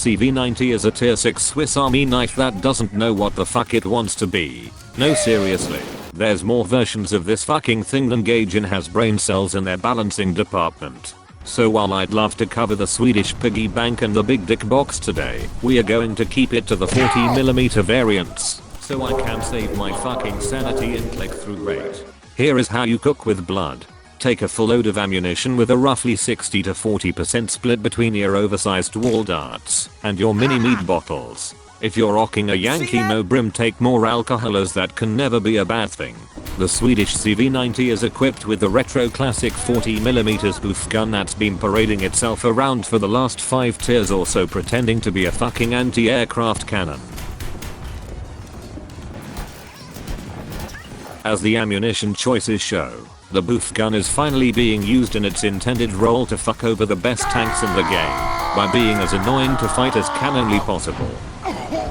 CV90 is a tier 6 Swiss Army knife that doesn't know what the fuck it wants to be. No, seriously. There's more versions of this fucking thing than Gaijin has brain cells in their balancing department. So while I'd love to cover the Swedish piggy bank and the big dick box today, we are going to keep it to the 40mm variants, so I can save my fucking sanity and click through rate. Here is how you cook with blood. Take a full load of ammunition with a roughly 60 to 40% split between your oversized wall darts and your mini meat bottles. If you're rocking a Yankee no brim, take more alcohol, as that can never be a bad thing. The Swedish CV90 is equipped with the retro classic 40mm boof gun that's been parading itself around for the last 5 tiers or so, pretending to be a fucking anti-aircraft cannon. As the ammunition choices show, the boof gun is finally being used in its intended role to fuck over the best tanks in the game, by being as annoying to fight as canonly possible.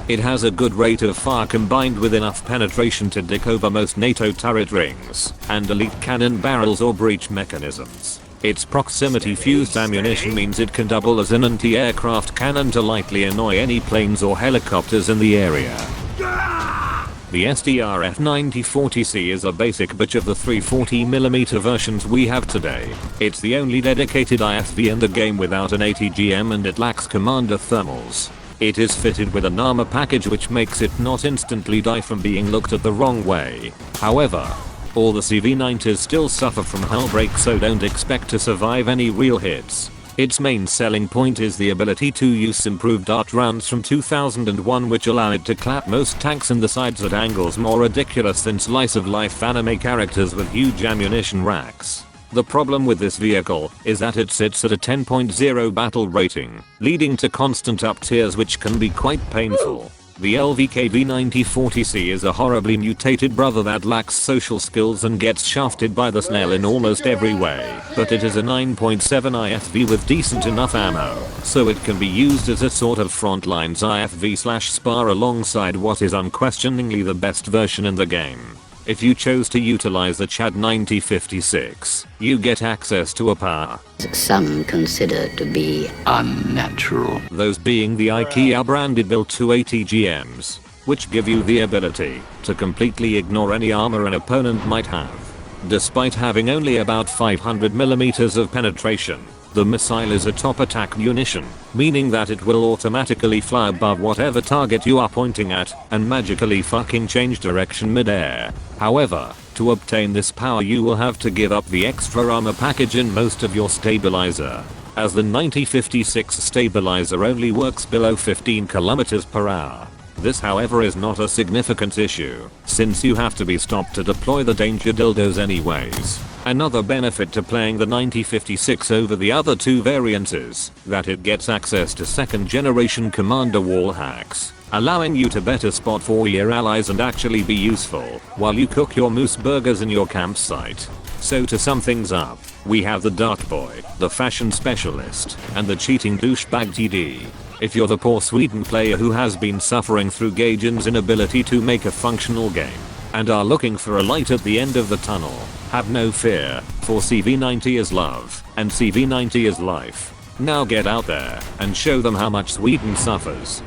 It has a good rate of fire combined with enough penetration to dick over most NATO turret rings and elite cannon barrels or breach mechanisms. Its proximity fused ammunition means it can double as an anti-aircraft cannon to lightly annoy any planes or helicopters in the area. The SDRF9040C is a basic bitch of the 340mm versions we have today. It's the only dedicated IFV in the game without an ATGM, and it lacks commander thermals. It is fitted with an armor package which makes it not instantly die from being looked at the wrong way. However, all the CV90s still suffer from hull break, so don't expect to survive any real hits. Its main selling point is the ability to use improved dart rounds from 2001 which allow it to clap most tanks in the sides at angles more ridiculous than slice of life anime characters with huge ammunition racks. The problem with this vehicle is that it sits at a 10.0 battle rating, leading to constant up tiers which can be quite painful. The LVKV9040C is a horribly mutated brother that lacks social skills and gets shafted by the snail in almost every way, but it is a 9.7 IFV with decent enough ammo, so it can be used as a sort of frontlines IFV/spar alongside what is unquestioningly the best version in the game. If you chose to utilize the CHAD 9056, you get access to a power some consider to be unnatural. Those being the IKEA branded built 280 GMs, which give you the ability to completely ignore any armor an opponent might have. Despite having only about 500mm of penetration, the missile is a top attack munition, meaning that it will automatically fly above whatever target you are pointing at and magically fucking change direction mid-air. However, to obtain this power you will have to give up the extra armor package in most of your stabilizer, as the 9056 stabilizer only works below 15 km/h. This however is not a significant issue, since you have to be stopped to deploy the danger dildos anyways. Another benefit to playing the 9056 over the other two variants is that it gets access to 2nd generation commander wall hacks, allowing you to better spot for your allies and actually be useful while you cook your moose burgers in your campsite. So to sum things up, we have the Dart Boy, the fashion specialist, and the cheating douchebag TD. If you're the poor Sweden player who has been suffering through Gaijin's inability to make a functional game, and are looking for a light at the end of the tunnel, have no fear, for CV90 is love, and CV90 is life. Now get out there and show them how much Sweden suffers.